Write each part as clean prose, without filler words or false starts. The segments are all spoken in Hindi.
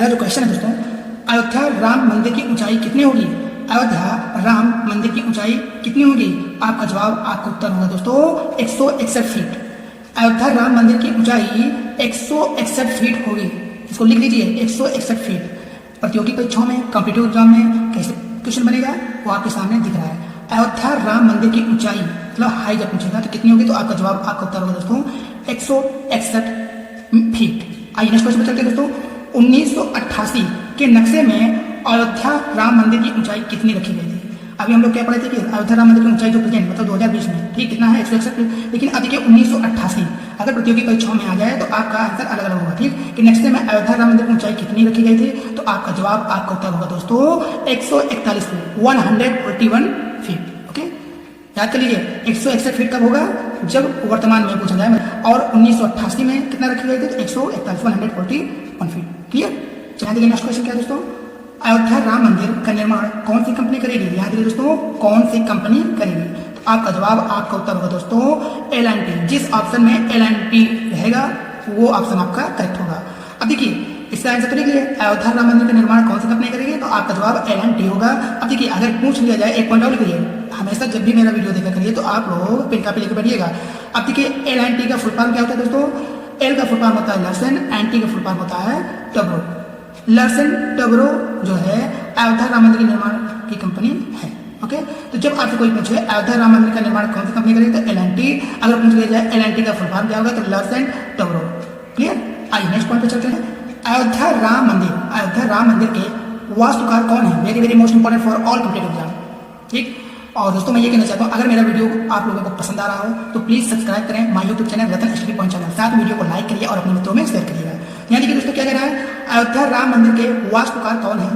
जो क्वेश्चन है दोस्तों, अयोध्या राम मंदिर की ऊंचाई कितनी होगी? अयोध्या राम मंदिर की ऊंचाई कितनी होगी? आपका जवाब, आपका उत्तर होगा दोस्तों 161 फीट। अयोध्या राम मंदिर की ऊंचाई 161 फीट होगी। इसको लिख लीजिए 161 फीट। प्रतियोगी परीक्षाओं में, कॉम्पिटिटिव एग्जाम में कैसे क्वेश्चन बनेगा वो आपके सामने दिख रहा है। अयोध्या राम मंदिर की ऊंचाई मतलब हाइट जब पूछेगा तो कितनी होगी, तो आपका जवाब, आपका उत्तर होगा दोस्तों 161 फीट। आइए नेक्स्ट क्वेश्चन पे चलते हैं दोस्तों। 1988 के नक्शे में अयोध्या राम मंदिर की ऊंचाई कितनी रखी गई थी? अभी हम लोग क्या पढ़े थे कि अयोध्या राम मंदिर की ऊंचाई जो प्रेजेंट मतलब 2020 में ठीक कितना है 161 फीट। लेकिन अब देखिए 1988 अगर प्रतियोगी परीक्षाओं में आ जाए तो आपका आंसर अलग अलग होगा। ठीक कि नक्शे में अयोध्या राम मंदिर की ऊंचाई कितनी रखी गई थी, तो आपका जवाब, आपका उत्तर होगा दोस्तों 141 फीट, 141 फीट। ओके, याद कर लीजिए 161 फीट कब होगा, जब वर्तमान में पूछा जाए। और 1988 में कितना रखी गई थी, तो 141 141 फीट। क्लियर। चलिए देखिए नेक्स्ट क्वेश्चन क्या है दोस्तों। अयोध्या राम मंदिर का निर्माण कौन सी कंपनी करेगी? यहाँ देखिए दोस्तों, कौन सी कंपनी करेगी, तो आपका जवाब, आपका उत्तर होगा दोस्तों L&T। जिस ऑप्शन में L&T रहेगा वो ऑप्शन आपका करेक्ट होगा। अब देखिए इसका आंसर तो लिख लिए, अयोध्या राम मंदिर का निर्माण कौन सी कंपनी करेगी, तो आपका जवाब L&T होगा। अब देखिए अगर पूछ लिया जाए, एक पॉइंट आउट लिख लीजिए, हमेशा जब भी मेरा वीडियो देखा करिए तो आप लोग पेन कॉपी लेकर बैठिएगा। अब देखिए L&T का फुल फॉर्म क्या होता है दोस्तों? L का फुल फॉर्म होता है लर्सन, T का फुल फॉर्म होता है टब्रो। लर्सन टब्रो जो है अयोध्या राम मंदिर के निर्माण की कंपनी है। ओके, तो जब आपसे कोई पूछे अयोध्या राम मंदिर का निर्माण कौन सी कंपनी करेगी, तो L&T। अगर पूछ लिया जाए L&T का फुल फॉर्म क्या होगा, तो लर्सन टब्रो। क्लियर। आइए नेक्स्ट पॉइंट पे चलते हैं। अयोध्या राम मंदिर के वास्तुकार कौन है? Very very most important for all competitive exam. ठीक। और दोस्तों मैं ये कहना चाहता हूँ, अगर मेरा वीडियो आप लोगों को पसंद आ रहा हो तो प्लीज सब्सक्राइब करें my YouTube channel Ratan study point channel. साथ वीडियो को लाइक करिए और अपने मित्रों में शेयर करिएगा। यहाँ देखिए दोस्तों क्या कह रहा है, अयोध्या राम मंदिर के वास्तुकार कौन है,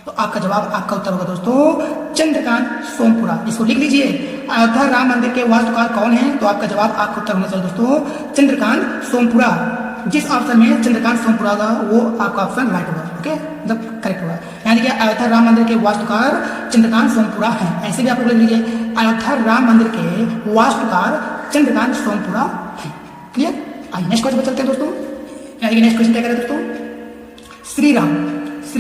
तो आपका जवाब, आपका उत्तर होगा दोस्तों चंद्रकांत सोमपुरा। इसको लिख लीजिए, अयोध्या राम मंदिर के वास्तुकार कौन है, तो आपका जवाब, आपका उत्तर होना चाहिए दोस्तों चंद्रकांत सोमपुरा। जिस ऑप्शन में चंद्रकांत सोमपुरा का वो आपका ऑप्शन राइट होगा। ओके, मतलब करेक्ट होगा। यानी कि अयोध्या राम मंदिर के वास्तुकार चंद्रकांत सोमपुरा है। ऐसे भी आप लोग लिख लीजिए, अयोध्या राम मंदिर के वास्तुकार चंद्रकांत सोमपुरा है। क्लियर। आइए नेक्स्ट क्वेश्चन पर चलते हैं दोस्तों। यानी कि नेक्स्ट क्वेश्चन क्या कह रहे हैं दोस्तों, श्री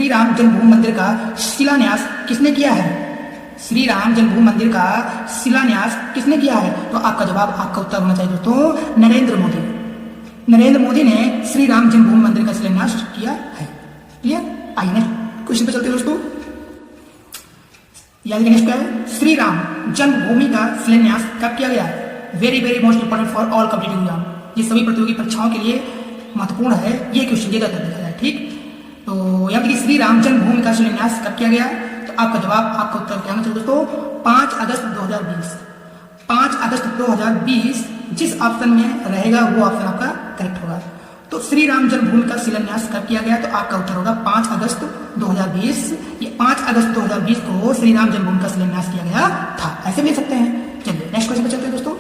राम जन्मभूमि मंदिर का शिलान्यास किसने किया है? श्री राम जन्मभूमि मंदिर का शिलान्यास किसने किया है, तो आपका जवाब, आपका उत्तर होना चाहिए दोस्तों नरेंद्र मोदी। नरेंद्र मोदी ने श्री राम जन्मभूमि मंदिर का शिलान्यास किया है। क्लियर। आइए नेक्स्ट क्वेश्चन पे चलते हैं दोस्तों। यानी नेक्स्ट क्या है, श्री राम जन्मभूमि का शिलान्यास कब किया गया? Very very most important for all competitive exam. ये सभी प्रतियोगी परीक्षाओं के लिए महत्वपूर्ण है ये क्वेश्चन, ये देखा जाए। ठीक, तो यहाँ देखिए श्री राम जन्मभूमि का शिलान्यास कब किया गया, तो आपका जवाब, आपका उत्तर क्या होना चाहिए दोस्तों 5 अगस्त 2020। 5 अगस्त 2020 जिस ऑप्शन में रहेगा वो ऑप्शन आपका करेक्ट होगा। तो श्री राम जन्मभूमि का शिलान्यास कब किया गया, तो आपका उत्तर होगा 5 अगस्त 2020। ये 5 अगस्त 2020 को श्री राम जन्मभूमि का शिलान्यास किया गया था। ऐसे भी लिख सकते हैं। चलिए नेक्स्ट क्वेश्चन पे चलते हैं दोस्तों।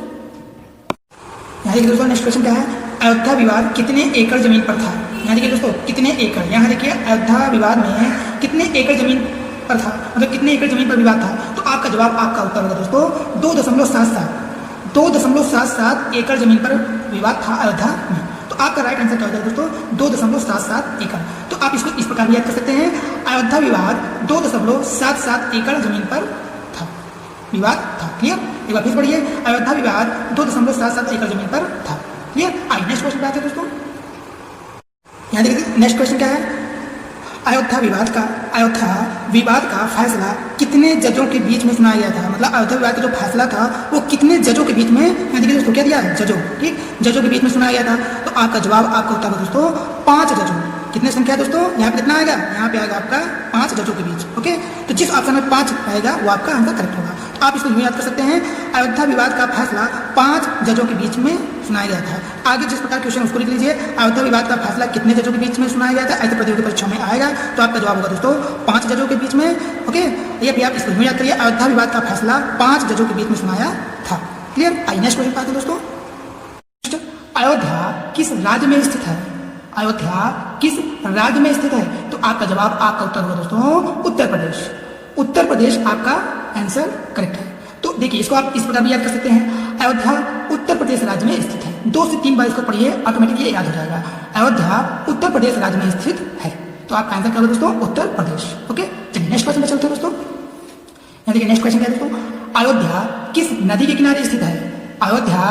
यहाँ देखिए दोस्तों नेक्स्ट क्वेश्चन क्या है, अयोध्या विवाद कितने एकड़ जमीन पर था? यहाँ देखिए दोस्तों कितने एकड़, यहाँ देखिए अयोध्या विवाद में कितने एकड़ जमीन पर था, मतलब कितने एकड़ जमीन पर विवाद था, तो आपका जवाब, आपका उत्तर होगा दोस्तों 2.77 एकड़ जमीन पर विवाद था अयोध्या में। तो आपका राइट आंसर क्या होगा दोस्तों 2.77 एकड़। तो आप इसको इस प्रकार भी याद कर सकते हैं, अयोध्या विवाद 2.77 एकड़ जमीन पर था, विवाद था। क्लियर। एक बार फिर पढ़िए, अयोध्या विवाद 2.77 एकड़ जमीन पर था। क्लियर। आइए नेक्स्ट क्वेश्चन पे आते हैं दोस्तों। यहाँ देखिए नेक्स्ट क्वेश्चन क्या है, अयोध्या विवाद का फैसला कितने जजों के बीच में सुनाया गया था? मतलब अयोध्या विवाद का जो फैसला था वो कितने जजों के बीच में, यहाँ देखिए दोस्तों क्या दिया है, जजों। ठीक, जजों के बीच में सुनाया गया था। तो आपका जवाब, आपका उत्तर दोस्तों 5 जजों। कितने संख्या दोस्तों, यहाँ पे कितना आएगा, यहाँ पे आएगा आपका 5 जजों के बीच। ओके, तो जिस ऑप्शन में 5 आएगा वो आपका आंसर करेक्ट होगा। तो आप इसको यूँ याद कर सकते हैं, अयोध्या विवाद का फैसला 5 जजों के बीच में सुनाया गया था। आगे जिस प्रकार क्वेश्चन उसको लिख लीजिए, अयोध्या विवाद का फैसला कितने जजों के बीच में सुनाया गया था, ऐसे प्रतियोगी परीक्षा में आएगा। तो आपका जवाब होगा दोस्तों 5 जजों के बीच में। ओके, ये भी आप इसको यूँ याद करिए, अयोध्या विवाद का फैसला 5 जजों के बीच में सुनाया था। क्लियर। आइए नेक्स्ट क्वेश्चन पाते हैं दोस्तों। अयोध्या किस राज्य में स्थित है? अयोध्या किस राज्य में स्थित है, तो आपका जवाब, आपका उत्तर होगा दोस्तों उत्तर प्रदेश। उत्तर प्रदेश आपका आंसर करेक्ट है। तो देखिए इसको आप इस प्रकार भी याद कर सकते हैं, अयोध्या उत्तर प्रदेश राज्य में स्थित है। 2 से 3 बार इसको पढ़िए, ऑटोमेटिकली याद हो जाएगा। अयोध्या उत्तर प्रदेश राज्य में स्थित है। तो आपका आंसर क्या होगा दोस्तों? उत्तर प्रदेश। ओके, चलिए नेक्स्ट क्वेश्चन पे चलते हैं दोस्तों। यहाँ देखिए नेक्स्ट क्वेश्चन क्या है दोस्तों? अयोध्या किस नदी के किनारे स्थित है? अयोध्या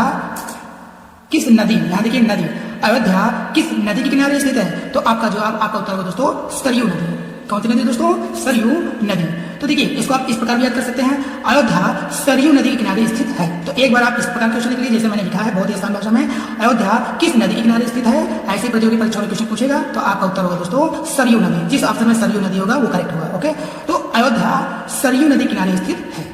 किस नदी, यहाँ देखिए नदी, अयोध्या किस नदी के किनारे स्थित है? तो आपका जवाब, आपका उत्तर होगा दोस्तों सरयू नदी। कौन सी नदी दोस्तों? सरयू नदी। तो देखिए इसको आप इस प्रकार भी याद कर सकते हैं, अयोध्या सरयू नदी के किनारे स्थित है। तो एक बार आप इस प्रकार क्वेश्चन लिख लीजिए जैसे मैंने लिखा है बहुत ही आसान भाषा में, अयोध्या किस नदी के किनारे स्थित है। ऐसे प्रतियोगी परीक्षा में क्वेश्चन पूछेगा तो आपका उत्तर होगा दोस्तों सरयू नदी। जिस ऑप्शन में सरयू नदी होगा वो करेक्ट होगा। ओके, तो अयोध्या सरयू नदी किनारे स्थित है।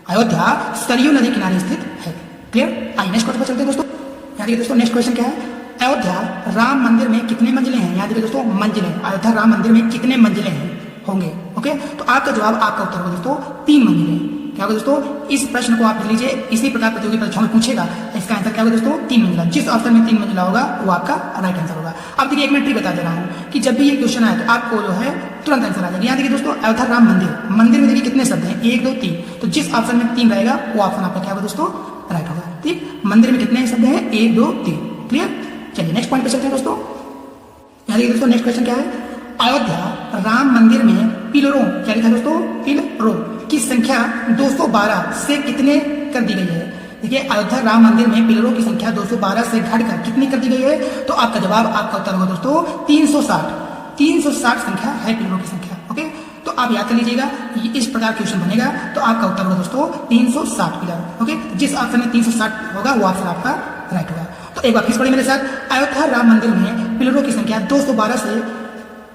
अयोध्या सरयू नदी किनारे स्थित है। क्लियर? आइए नेक्स्ट क्वेश्चन पर चलते हैं दोस्तों। यहाँ देखिए दोस्तों नेक्स्ट क्वेश्चन क्या है? अयोध्या राम मंदिर में कितने मंजिलें हैं? यहाँ देखिए दोस्तों मंजिलें, अयोध्या राम मंदिर में कितने मंजिलें हैं होंगे? ओके, तो आपका जवाब, आपका उत्तर होगा दोस्तों 3 मंजिलें। क्या होगा दोस्तों? इस प्रश्न को आप लिख लीजिए, इसी प्रकार प्रतियोगी परीक्षा में पूछेगा। इसका आंसर क्या होगा दोस्तों? 3 मंजिला। जिस ऑप्शन में 3 मंजिला होगा वो आपका राइट आंसर होगा। अब देखिए एक मैं ट्रिक बता दे रहा हूँ कि जब भी ये क्वेश्चन आए तो आपको जो है तुरंत आंसर आ जाएगा। यहाँ देखिए दोस्तों अयोध्या राम मंदिर, मंदिर में देखिए कितने शब्द हैं? 1 2 3। तो जिस ऑप्शन में 3 रहेगा वो ऑप्शन आपका क्या होगा दोस्तों? राइट होगा। ठीक, मंदिर में कितने शब्द हैं? 1 2 3। क्लियर? चलिए नेक्स्ट पॉइंट पे चलते हैं दोस्तों। यहाँ देखिए दोस्तों नेक्स्ट क्वेश्चन क्या है? अयोध्या राम मंदिर में पिलरों, क्या लिखा है दोस्तों? पिलरों की संख्या 212 से कितने कर दी गई है? देखिए अयोध्या राम मंदिर में पिलरों की संख्या 212 से घटकर कितनी कर दी गई है? तो आपका जवाब, आपका उत्तर होगा दोस्तों 360। 360 संख्या है पिलरों की संख्या। ओके, तो आप याद कर लीजिएगा, इस प्रकार क्वेश्चन बनेगा तो आपका उत्तर होगा दोस्तों 360 पिलर। ओके, जिस ऑप्शन में 360 होगा वो ऑप्शन आपका राइट होगा। तो एक बार फिर पढ़िए मेरे साथ, अयोध्या राम मंदिर में पिलरों की संख्या 212 से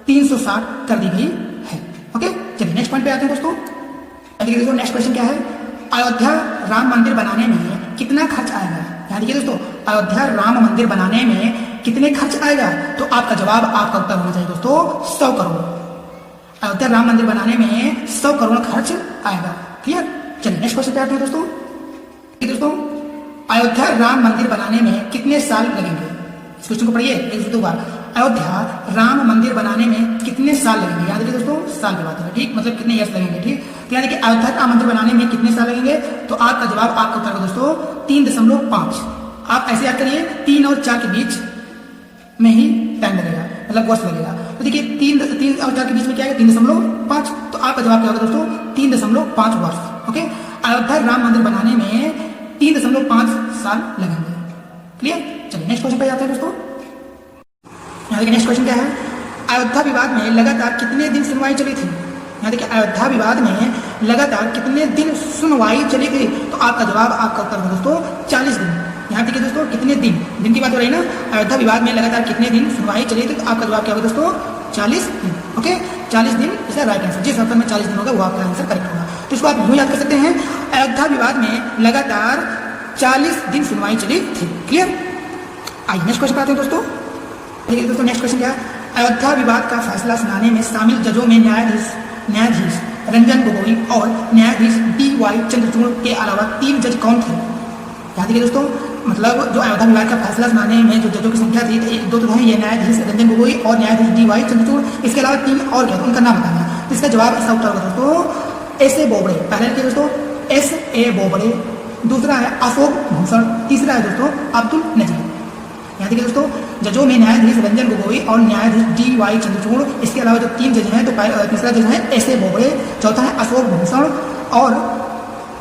360 कर दी गई है। ओके, चलिए नेक्स्ट पॉइंट पे आते हैं दोस्तों। देखिए दोस्तों नेक्स्ट क्वेश्चन क्या है? अयोध्या राम मंदिर बनाने में कितना खर्च आएगा? यहाँ देखिए दोस्तों अयोध्या राम मंदिर बनाने में कितने खर्च आएगा? तो आपका जवाब, आपका उत्तर होना चाहिए दोस्तों 100 करोड़। अयोध्या राम मंदिर बनाने में 100 करोड़ खर्च आएगा। क्लियर? चलिए नेक्स्ट क्वेश्चन पे आते हैं दोस्तों। दोस्तों अयोध्या राम मंदिर बनाने में कितने साल लगेंगे? इस क्वेश्चन को पढ़िए एक से 2 बार। अयोध्या राम मंदिर बनाने में कितने साल लगेंगे? याद रखिए दोस्तों साल की बात है, ठीक, मतलब कितने ईयर्स लगेंगे। ठीक, तो यानी कि अयोध्या राम मंदिर बनाने में कितने साल लगेंगे? तो आपका जवाब, आपका उत्तर होगा दोस्तों 3.5। आप ऐसे याद करिए 3 और 4 के बीच में ही टाइम लगेगा, मतलब वर्ष लगेगा। तो देखिए 3 और 4 के बीच में क्या है? 3.5। तो आपका जवाब क्या होगा दोस्तों? 3.5 वर्ष। ओके, अयोध्या राम मंदिर बनाने में 3.5 साल लगेंगे। क्लियर? चलिए नेक्स्ट क्वेश्चन पे जाते हैं दोस्तों। यहाँ देखिए नेक्स्ट क्वेश्चन क्या है? अयोध्या विवाद में लगातार कितने दिन सुनवाई चली थी? यहाँ देखिए अयोध्या विवाद में लगातार कितने दिन सुनवाई चली थी? तो आपका जवाब, आपका उत्तर होगा दोस्तों 40 दिन। यहाँ देखिए दोस्तों कितने दिन की बात हो रही है ना, अयोध्या विवाद में लगातार कितने दिन सुनवाई चली थी? तो आपका जवाब क्या होगा दोस्तों? 40 दिन। ओके, 40 दिन इसका राइट आंसर। जिस ऑप्शन में 40 दिन होगा वो आपका आंसर करेक्ट होगा। तो इसको आप यूँ याद कर सकते हैं, अयोध्या विवाद में लगातार 40 दिन सुनवाई चली थी। क्लियर? आइए नेक्स्ट क्वेश्चन पे आते हैं दोस्तों। देखिए दोस्तों नेक्स्ट क्वेश्चन क्या है? अयोध्या विवाद का फैसला सुनाने में शामिल जजों में न्यायाधीश रंजन गोगोई और न्यायाधीश DY चंद्रचूड़ के अलावा 3 जज कौन थे? यहाँ देखिए दोस्तों, मतलब जो अयोध्या विवाद का फैसला सुनाने में जो जजों की संख्या थी, 2 तो है, ये न्यायाधीश रंजन गोगोई और न्यायाधीश DY चंद्रचूड़। इसके अलावा 3 और क्या, उनका नाम बताना। तो इसका जवाब, इसका उत्तर होगा दोस्तों S.A. बोबड़े। पहले देखिए दोस्तों S.A. बोबड़े, दूसरा है अशोक भूषण, तीसरा है दोस्तों अब्दुल नजीर। यहाँ देखिए दोस्तों जजों में न्यायाधीश रंजन गोगोई और न्यायाधीश DY चंद्रचूड़। इसके अलावा जो 3 जज हैं, तो तीसरा जज है S.A. बोबड़े, चौथा है अशोक भूषण और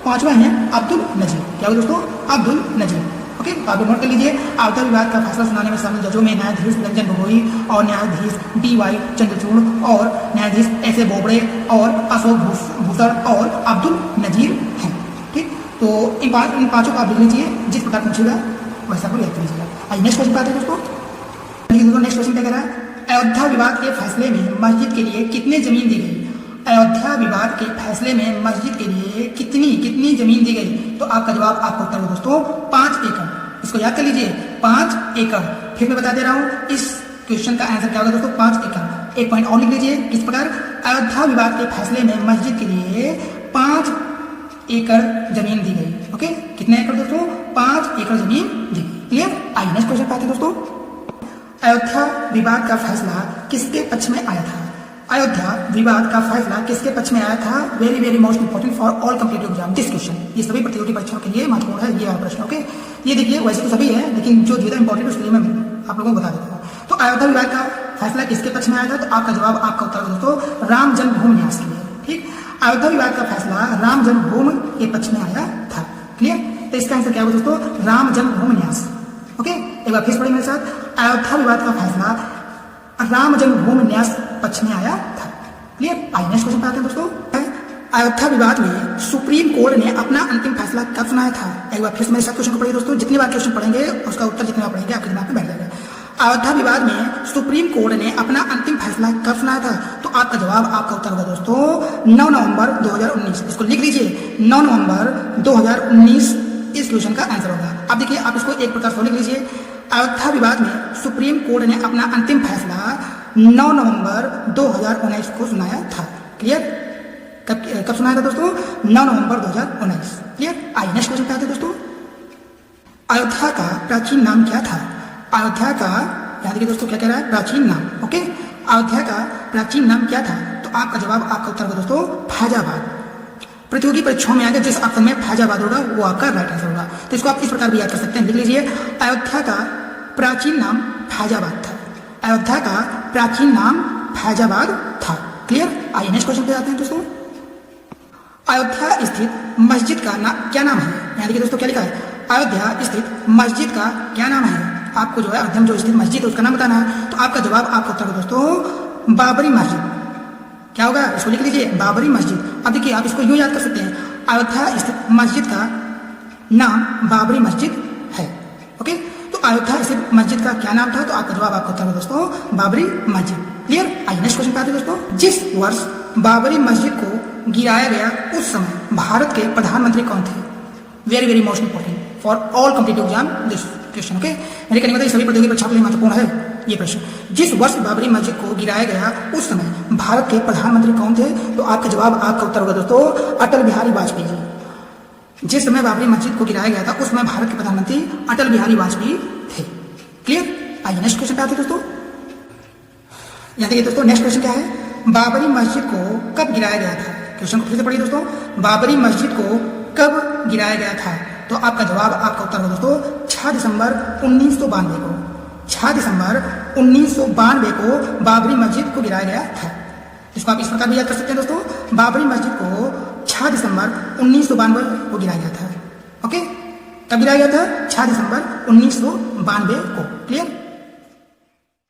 5वां है अब्दुल नजीर। क्या होगा दोस्तों? अब्दुल नजीर। ओके, तो आप नोट कर लीजिए, अयोध्या विवाद का फैसला सुनाने में शामिल जजों में न्यायाधीश रंजन गोगोई और न्यायाधीश DY चंद्रचूड़ और न्यायाधीश S.A. बोबड़े और अशोक भूषण और अब्दुल नजीर हैं। ठीक, तो इन पांचों को आप लिख लीजिए, जिस प्रकार पूछेगा वैसा को याद कर लीजिएगा। आइए नेक्स्ट क्वेश्चन पे आते हैं दोस्तों। नेक्स्ट क्वेश्चन क्या कह रहा है? अयोध्या विवाद के फैसले में मस्जिद के लिए कितनी जमीन दी गई? अयोध्या विवाद के फैसले में मस्जिद के लिए कितनी जमीन दी गई? तो आपका जवाब, आपका उत्तर होगा दोस्तों 5 एकड़। इसको याद कर लीजिए, 5 एकड़। फिर मैं बता दे रहा हूँ, इस क्वेश्चन का आंसर क्या होगा दोस्तों? 5 एकड़। एक पॉइंट और लिख लीजिए, किस प्रकार? अयोध्या विवाद के फैसले में मस्जिद के लिए 5 एकड़ जमीन दी गई। ओके, कितने एकड़ दोस्तों? 5 एकड़ जमीन दी गई। क्लियर? आइए नेक्स्ट क्वेश्चन पे आते हैं दोस्तों। अयोध्या विवाद का फैसला किसके पक्ष में आया था? अयोध्या विवाद का फैसला किसके पक्ष में आया था? Very very most important for all competitive exam this question. ये सभी प्रतियोगी परीक्षाओं के लिए महत्वपूर्ण है ये वाला प्रश्न। ओके, ये देखिए वैसे तो सभी है, लेकिन जो ज्यादा इंपॉर्टेंट उसके लिए मैं आप लोगों को बता देता हूँ। तो अयोध्या विवाद का फैसला किसके पक्ष में आया था? तो आपका जवाब, आपका उत्तर होगा दोस्तों राम जन्मभूमि न्यास के लिए। ठीक, अयोध्या विवाद का फैसला राम जन्मभूमि के पक्ष में आया था। क्लियर? तो इसका आंसर क्या होगा दोस्तों? राम जन्मभूमि न्यास। ओके, एक बार फिर पढ़िए मेरे साथ। अयोध्या विवाद का फैसला राम जन्मभूमि न्यास पक्ष में आया था। क्लियर? आइए नेक्स्ट क्वेश्चन पे आते हैं दोस्तों। अयोध्या विवाद में सुप्रीम कोर्ट ने अपना अंतिम फैसला कब सुनाया था? एक बार फिर मेरे साथ क्वेश्चन को पढ़िए दोस्तों। जितनी बार क्वेश्चन पढ़ेंगे उसका उत्तर जितनी बार पढ़ेंगे आपके दिमाग में बैठ जाएगा। अयोध्या विवाद में सुप्रीम कोर्ट ने अपना अंतिम फैसला कब सुनाया था? तो आपका जवाब, आपका उत्तर होगा दोस्तों 9 नवंबर 2019। इसको लिख लीजिए, 9 नवंबर 2019 इस क्वेश्चन का आंसर होगा। अब देखिए, आप इसको एक प्रकार से लिख लीजिए। अयोध्या विवाद में सुप्रीम कोर्ट ने अपना अंतिम फैसला 9 नवंबर 2019 को सुनाया था। क्लियर? कब सुनाया था दोस्तों? 9 नवंबर 2019। क्लियर? आइए नेक्स्ट क्वेश्चन पे आते हैं दोस्तों। अयोध्या का प्राचीन नाम क्या था? अयोध्या का, याद रखिए दोस्तों, क्या कह रहा है? प्राचीन नाम। ओके, अयोध्या का प्राचीन नाम क्या था? तो आपका जवाब, आपका उत्तर होगा दोस्तों फैजाबाद। प्रतियोगी परीक्षाओं में आगे जिस ऑप्शन में फैजाबाद होगा वो आपका राइट आंसर होगा। तो इसको आप इस प्रकार भी याद कर सकते हैं, लिख लीजिए, अयोध्या का प्राचीन नाम फैजाबाद था। अयोध्या का प्राचीन नाम फैजाबाद था। क्लियर? आइए नेक्स्ट क्वेश्चन पे आते हैं दोस्तों। अयोध्या स्थित मस्जिद का क्या नाम है? यहाँ देखिए दोस्तों क्या लिखा है? अयोध्या स्थित मस्जिद का क्या नाम है? आपको जो है अयोध्या में जो स्थित मस्जिद है उसका नाम बताना है। तो आपका जवाब, आपका उत्तर होगा दोस्तों बाबरी मस्जिद। क्या होगा? इसको लिख लीजिए, बाबरी मस्जिद। अब देखिए, आप इसको यूं याद कर सकते हैं, अयोध्या स्थित मस्जिद का नाम बाबरी मस्जिद है। ओके, तो अयोध्या स्थित मस्जिद का क्या नाम था? तो आपका जवाब, आपका उत्तर होगा दोस्तों बाबरी मस्जिद। क्लियर? आइए नेक्स्ट क्वेश्चन पे आते हैं दोस्तों। जिस वर्ष बाबरी मस्जिद को गिराया गया उस समय भारत के प्रधानमंत्री कौन थे? Very very most important for all competitive exam this question. Okay, मेरे कहने का मतलब सभी प्रतियोगी परीक्षाओं के लिए महत्वपूर्ण है ये प्रश्न। जिस वर्ष बाबरी मस्जिद को गिराया गया उस समय भारत के प्रधानमंत्री कौन थे? तो आपका जवाब, आपका उत्तर होगा दोस्तों अटल बिहारी वाजपेयी जी। जिस समय बाबरी मस्जिद को गिराया गया था उस समय भारत के प्रधानमंत्री अटल बिहारी वाजपेयी थे। क्लियर? आइए नेक्स्ट क्वेश्चन पे आते हैं दोस्तों। यहाँ देखिए दोस्तों, नेक्स्ट क्वेश्चन क्या है? बाबरी मस्जिद को कब गिराया गया था? क्वेश्चन को फिर से पढ़िए दोस्तों। बाबरी मस्जिद को कब गिराया गया था? तो आपका जवाब, आपका उत्तर होगा दोस्तों 6 दिसंबर 1992 को। 6 दिसंबर 1992 को बाबरी मस्जिद को गिराया गया था। इसको आप इस प्रकार भी याद कर सकते हैं दोस्तों, बाबरी मस्जिद को 6 दिसंबर 1992 को गिराया गया था। ओके, कब गिराया गया था? 6 दिसंबर 1992 को। क्लियर?